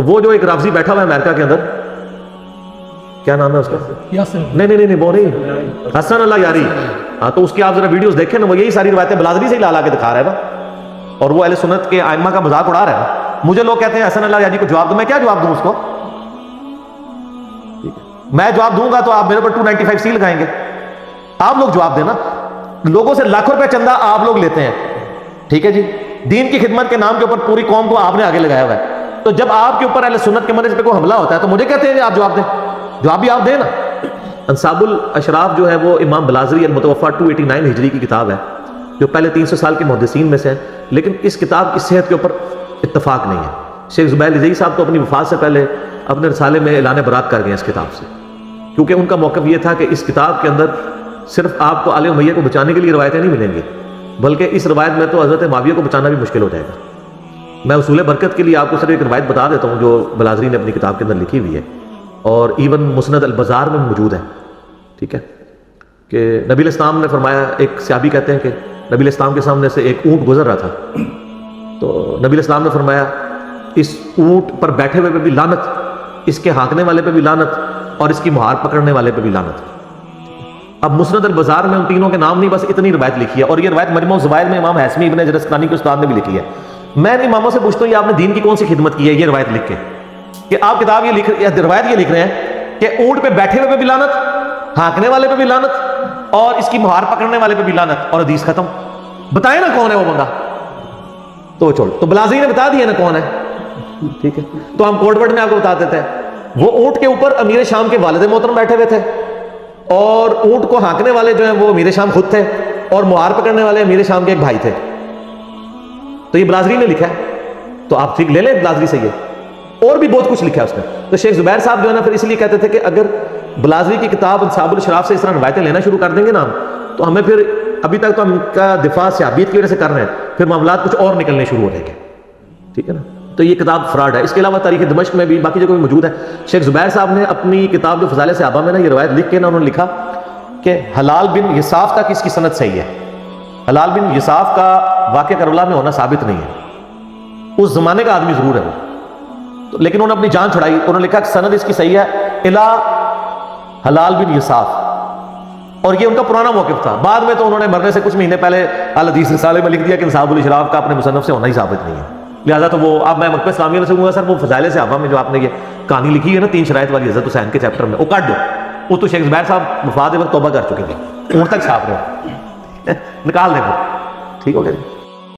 تو وہ جو ایک رافضی بیٹھا ہوا ہے امریکہ کے اندر، کیا نام ہے اس کا؟ نہیں وہ نہیں، حسن اللہ یاری، ہاں تو اس کی آپ ذرا ویڈیوز دیکھیں نا، وہ یہی ساری روایتیں بلادری سے ہی لا کے دکھا رہا ہے نا، اور وہ اہل سنت کے ائمہ کا مذاق اڑا رہا ہے نا۔ مجھے لوگ کہتے ہیں حسن اللہ یاری کو جواب دو، میں کیا جواب دوں اس کو؟ میں جواب دوں گا تو آپ میرے پر 295 لگائیں گے، آپ لوگ جواب دینا۔ لوگوں سے لاکھوں روپے چندہ آپ لوگ لیتے ہیں، ٹھیک ہے جی، دین کی خدمت کے نام کے اوپر پوری قوم کو آپ نے آگے لگایا ہوا ہے، تو جب آپ کے اوپر اہل سنت کے منہج پہ کوئی حملہ ہوتا ہے تو مجھے کہتے ہیں کہ آپ جواب دیں، جواب بھی آپ دیں نا۔ انصاب الاشراف جو ہے وہ امام بلازری المتوفا 289 ہجری کی کتاب ہے، جو پہلے 300 سال کے محدثین میں سے ہیں، لیکن اس کتاب کی صحت کے اوپر اتفاق نہیں ہے۔ شیخ زبیر لذیذ صاحب تو اپنی وفات سے پہلے اپنے رسالے میں اعلان برات کر گئے اس کتاب سے، کیونکہ ان کا موقف یہ تھا کہ اس کتاب کے اندر صرف آپ کو آل امیہ کو بچانے کے لیے روایتیں نہیں ملیں گی، بلکہ اس روایت میں تو حضرت معاویہ کو بچانا بھی مشکل ہو جائے گا۔ میں اصول برکت کے لیے آپ کو صرف ایک روایت بتا دیتا ہوں جو بلازری نے اپنی کتاب کے اندر لکھی ہوئی ہے، اور ایون مسند البزار میں موجود ہے، ٹھیک ہے، کہ نبی الاسلام نے فرمایا، ایک صحابی کہتے ہیں کہ نبی الاسلام کے سامنے سے ایک اونٹ گزر رہا تھا، تو نبی الاسلام نے فرمایا اس اونٹ پر بیٹھے ہوئے پہ بھی لعنت، اس کے ہانکنے والے پہ بھی لعنت، اور اس کی مہار پکڑنے والے پہ بھی لعنت۔ اب مسند البزار میں ان تینوں کے نام نہیں، بس اتنی روایت لکھی ہے، اور یہ روایت مجموع الزوائد میں امام حیثمی ابن جرسقانی کے استاد نے بھی لکھی ہے۔ میں ان اماموں سے پوچھتا ہوں یہ آپ نے دین کی کون سی خدمت کی ہے یہ روایت لکھ کے، کہ آپ کتاب روایت یہ لکھ رہے ہیں کہ اونٹ پہ بیٹھے ہوئے پہ بھی لعنت، ہانکنے والے پہ بھی لعنت، اور اس کی مہار پکڑنے والے پہ بھی لعنت، اور حدیث ختم۔ بتائیں نا کون ہے وہ بندہ، تو چھوڑ، تو بلازری نے بتا دیا نا کون ہے، ٹھیک ہے، تو ہم کوٹ وٹ میں آپ کو بتا دیتے ہیں۔ وہ اونٹ کے اوپر امیر شام کے والد محترم بیٹھے ہوئے تھے، اور اونٹ کو ہانکنے والے جو ہیں وہ امیر شام خود تھے، اور مہار پکڑنے والے امیر شام کے ایک بھائی تھے۔ تو یہ بلازری نے لکھا ہے، تو آپ ٹھیک لے لیں بلازری سے، یہ اور بھی بہت کچھ لکھا ہے اس میں۔ تو شیخ زبیر صاحب جو ہے نا پھر اس لیے کہتے تھے کہ اگر بلازری کی کتاب انصاب الاشراف سے اس طرح روایتیں لینا شروع کر دیں گے نا تو ہمیں پھر، ابھی تک تو ہم کا دفاع صحابیت کی وجہ سے کر رہے ہیں، پھر معاملات کچھ اور نکلنے شروع ہو جائیں گے، ٹھیک ہے نا۔ تو یہ کتاب فراڈ ہے۔ اس کے علاوہ تاریخ دمشق میں بھی باقی جگہ بھی موجود ہے۔ شیخ زبیر صاحب نے اپنی کتاب جو فضائل صحابہ میں نا یہ روایت لکھ کے نا انہوں نے لکھا کہ حلال بن یصاف تک اس کی سند صحیح ہے۔ حلال بن یصاف کا واقعہ کربلا میں ہونا ثابت نہیں ہے، اس زمانے کا آدمی ضرور ہے وہ، تو لیکن انہوں نے اپنی جان چھڑائی، انہوں نے لکھا کہ سند اس کی صحیح ہے الا حلال بن یصاف، اور یہ ان کا پرانا موقف تھا۔ بعد میں تو انہوں نے مرنے سے کچھ مہینے پہلے الحدیث رسالے میں لکھ دیا کہ انصاب الاشراف کا اپنے مصنف سے ہونا ہی ثابت نہیں ہے، لہٰذا تو وہ اب میں مکتبہ اسلامیہ میں سے کہوں گا سر وہ فضائل صحابہ میں جو آپ نے یہ کہانی لکھی ہے نا 3 شرائط والی حضرت حسین کے چیپٹر میں، وہ کاٹ دو، وہ تو شیخ زبیر صاحب وفات وقت توبہ کر چکے تھے، اونٹ تک چھاپ رہے ہو، نکال دیں وہ، ٹھیک ہو گیا جی۔